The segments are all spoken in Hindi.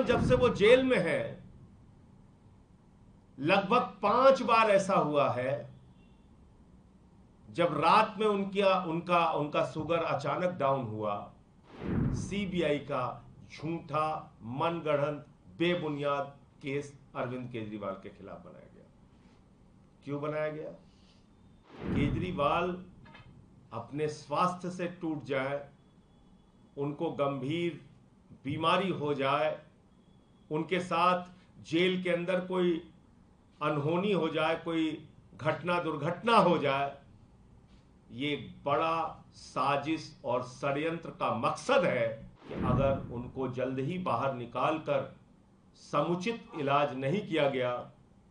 जब से वो जेल में है, लगभग 5 बार ऐसा हुआ है जब रात में उनका शुगर अचानक डाउन हुआ, सीबीआई का झूठा मनगढ़ंत बेबुनियाद केस अरविंद केजरीवाल के खिलाफ बनाया गया। क्यों बनाया गया? केजरीवाल अपने स्वास्थ्य से टूट जाए, उनको गंभीर बीमारी हो जाए, उनके साथ जेल के अंदर कोई अनहोनी हो जाए, कोई घटना दुर्घटना हो जाए, ये बड़ा साजिश और षड्यंत्र का मकसद है कि अगर उनको जल्द ही बाहर निकालकर समुचित इलाज नहीं किया गया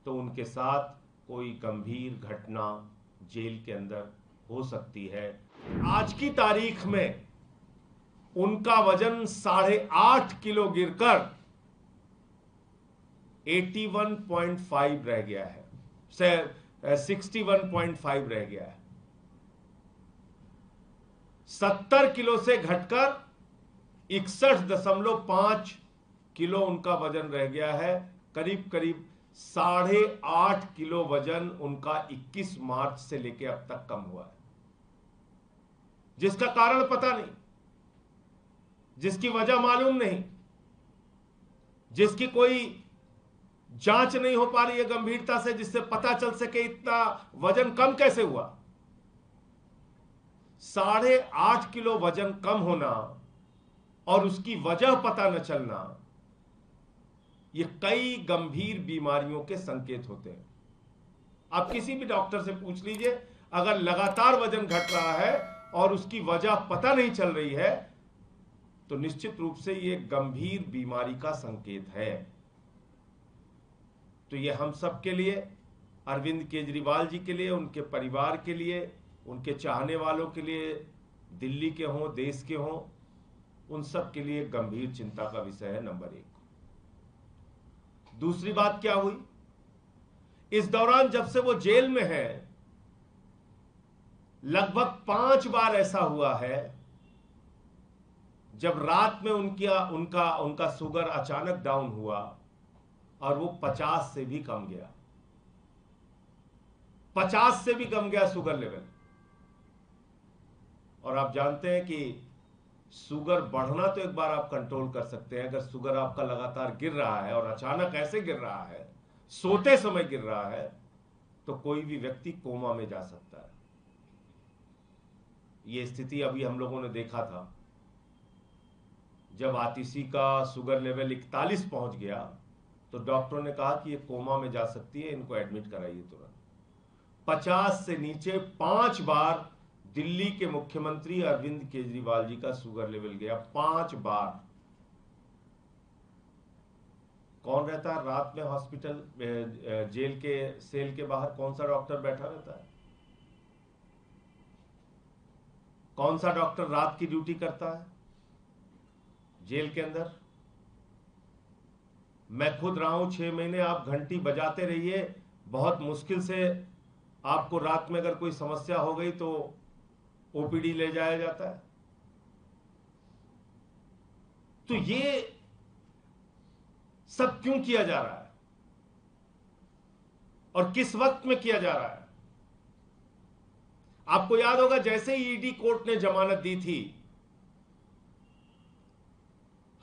तो उनके साथ कोई गंभीर घटना जेल के अंदर हो सकती है। आज की तारीख में उनका वजन 8.5 किलो गिरकर 81.5 रह गया है, 61.5 रह गया है। 70 किलो से घटकर 61.5 किलो उनका वजन रह गया है। करीब करीब 8.5 किलो वजन उनका 21 मार्च से लेकर अब तक कम हुआ है, जिसका कारण पता नहीं, जिसकी वजह मालूम नहीं, जिसकी कोई जांच नहीं हो पा रही है गंभीरता से, जिससे पता चल सके इतना वजन कम कैसे हुआ। 8.5 किलो वजन कम होना और उसकी वजह पता न चलना, ये कई गंभीर बीमारियों के संकेत होते हैं। आप किसी भी डॉक्टर से पूछ लीजिए, अगर लगातार वजन घट रहा है और उसकी वजह पता नहीं चल रही है तो निश्चित रूप से ये गंभीर बीमारी का संकेत है। तो ये हम सब के लिए, अरविंद केजरीवाल जी के लिए, उनके परिवार के लिए, उनके चाहने वालों के लिए, दिल्ली के हों, देश के हों, उन सब के लिए गंभीर चिंता का विषय है। नंबर 1। दूसरी बात क्या हुई, इस दौरान जब से वो जेल में है, लगभग 5 बार ऐसा हुआ है जब रात में उनका शुगर अचानक डाउन हुआ और वो 50 से भी कम गया, 50 से भी कम गया शुगर लेवल। और आप जानते हैं कि शुगर बढ़ना तो एक बार आप कंट्रोल कर सकते हैं, अगर शुगर आपका लगातार गिर रहा है और अचानक ऐसे गिर रहा है, सोते समय गिर रहा है, तो कोई भी व्यक्ति कोमा में जा सकता है। यह स्थिति अभी हम लोगों ने देखा था, जब आतिशी का शुगर लेवल 41 पहुंच गया तो डॉक्टरों ने कहा कि ये कोमा में जा सकती है, इनको एडमिट कराइए तुरंत। 50 से नीचे 5 बार दिल्ली के मुख्यमंत्री अरविंद केजरीवाल जी का शुगर लेवल गया, 5 बार। कौन रहता है रात में हॉस्पिटल, जेल के सेल के बाहर? कौन सा डॉक्टर बैठा रहता है? कौन सा डॉक्टर रात की ड्यूटी करता है जेल के अंदर? मैं खुद रहा हूं 6 महीने। आप घंटी बजाते रहिए, बहुत मुश्किल से आपको रात में अगर कोई समस्या हो गई तो ओपीडी ले जाया जाता है। तो ये सब क्यों किया जा रहा है और किस वक्त में किया जा रहा है? आपको याद होगा, जैसे ही ईडी कोर्ट ने जमानत दी थी,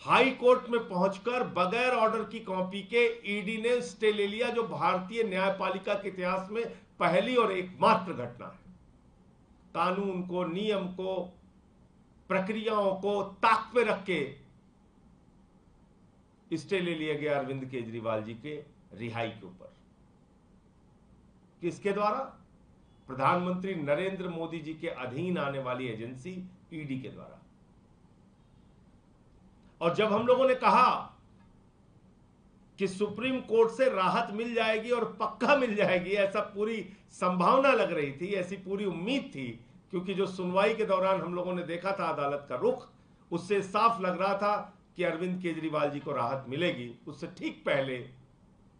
हाई कोर्ट में पहुंचकर बगैर ऑर्डर की कॉपी के ईडी ने स्टे ले लिया, जो भारतीय न्यायपालिका के इतिहास में पहली और एकमात्र घटना है। कानून को, नियम को, प्रक्रियाओं को ताक पे रख के स्टे ले लिया गया अरविंद केजरीवाल जी के रिहाई के ऊपर। किसके द्वारा? प्रधानमंत्री नरेंद्र मोदी जी के अधीन आने वाली एजेंसी ईडी के द्वारा। और जब हम लोगों ने कहा कि सुप्रीम कोर्ट से राहत मिल जाएगी और पक्का मिल जाएगी, ऐसा पूरी संभावना लग रही थी, ऐसी पूरी उम्मीद थी, क्योंकि जो सुनवाई के दौरान हम लोगों ने देखा था अदालत का रुख, उससे साफ लग रहा था कि अरविंद केजरीवाल जी को राहत मिलेगी। उससे ठीक पहले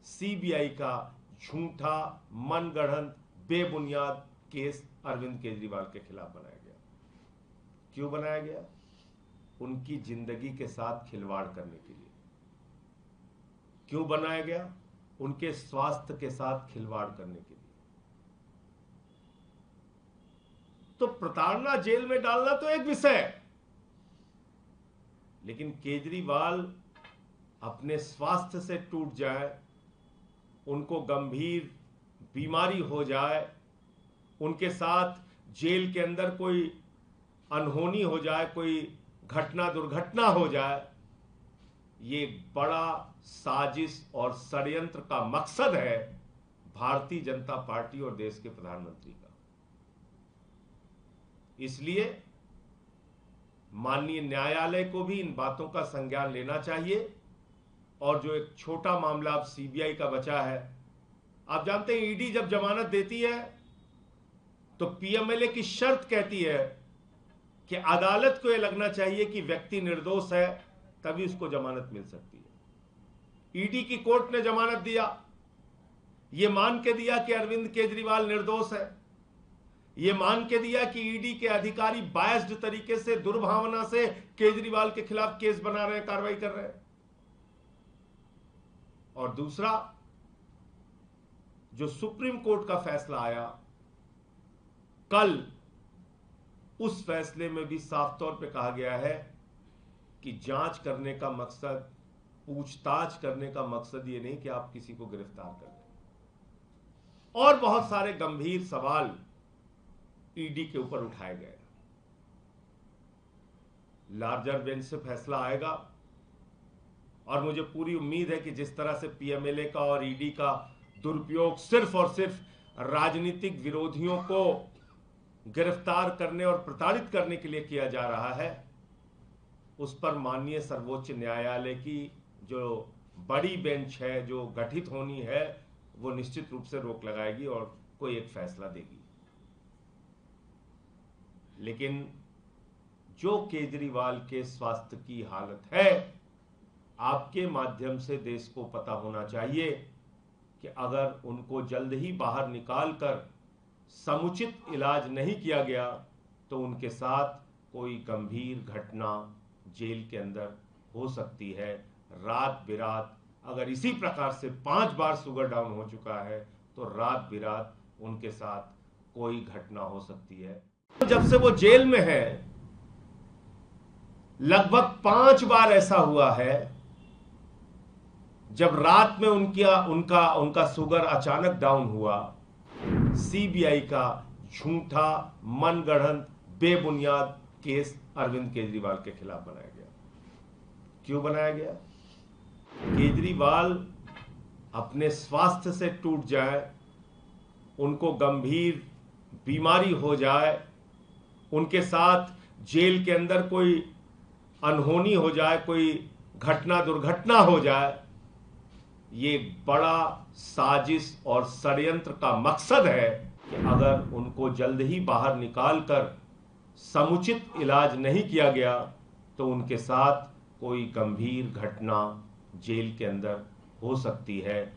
सीबीआई का झूठा मनगढ़ंत बेबुनियाद केस अरविंद केजरीवाल के खिलाफ बनाया गया। क्यों बनाया गया? उनकी जिंदगी के साथ खिलवाड़ करने के लिए। क्यों बनाया गया? उनके स्वास्थ्य के साथ खिलवाड़ करने के लिए। तो प्रताड़ना जेल में डालना तो एक विषय है, लेकिन केजरीवाल अपने स्वास्थ्य से टूट जाए, उनको गंभीर बीमारी हो जाए, उनके साथ जेल के अंदर कोई अनहोनी हो जाए, कोई घटना दुर्घटना हो जाए, ये बड़ा साजिश और षड्यंत्र का मकसद है भारतीय जनता पार्टी और देश के प्रधानमंत्री का। इसलिए माननीय न्यायालय को भी इन बातों का संज्ञान लेना चाहिए। और जो एक छोटा मामला अब सीबीआई का बचा है, आप जानते हैं ईडी जब जमानत देती है तो पीएमएलए की शर्त कहती है कि अदालत को यह लगना चाहिए कि व्यक्ति निर्दोष है, तभी उसको जमानत मिल सकती है। ईडी की कोर्ट ने जमानत दिया, यह मान के दिया कि अरविंद केजरीवाल निर्दोष है, यह मान के दिया कि ईडी के अधिकारी बायस्ड तरीके से, दुर्भावना से केजरीवाल के खिलाफ केस बना रहे हैं, कार्रवाई कर रहे हैं। और दूसरा, जो सुप्रीम कोर्ट का फैसला आया कल, उस फैसले में भी साफ तौर पे कहा गया है कि जांच करने का मकसद, पूछताछ करने का मकसद ये नहीं कि आप किसी को गिरफ्तार कर लें। और बहुत सारे गंभीर सवाल ईडी के ऊपर उठाए गए। लार्जर बेंच से फैसला आएगा और मुझे पूरी उम्मीद है कि जिस तरह से पीएमएलए का और ईडी का दुरुपयोग सिर्फ और सिर्फ राजनीतिक विरोधियों को गिरफ्तार करने और प्रताड़ित करने के लिए किया जा रहा है, उस पर माननीय सर्वोच्च न्यायालय की जो बड़ी बेंच है, जो गठित होनी है, वो निश्चित रूप से रोक लगाएगी और कोई एक फैसला देगी। लेकिन जो केजरीवाल के स्वास्थ्य की हालत है, आपके माध्यम से देश को पता होना चाहिए कि अगर उनको जल्द ही बाहर निकालकर समुचित इलाज नहीं किया गया तो उनके साथ कोई गंभीर घटना जेल के अंदर हो सकती है। रात बिरात, अगर इसी प्रकार से 5 बार शुगर डाउन हो चुका है तो रात बिरात उनके साथ कोई घटना हो सकती है। जब से वो जेल में है, लगभग 5 बार ऐसा हुआ है जब रात में उनका शुगर अचानक डाउन हुआ। सीबीआई का झूठा, मनगढ़ंत, बेबुनियाद केस अरविंद केजरीवाल के खिलाफ बनाया गया। क्यों बनाया गया? केजरीवाल अपने स्वास्थ्य से टूट जाए, उनको गंभीर बीमारी हो जाए, उनके साथ जेल के अंदर कोई अनहोनी हो जाए, कोई घटना दुर्घटना हो जाए, ये बड़ा साजिश और षड्यंत्र का मकसद है कि अगर उनको जल्द ही बाहर निकालकर समुचित इलाज नहीं किया गया तो उनके साथ कोई गंभीर घटना जेल के अंदर हो सकती है।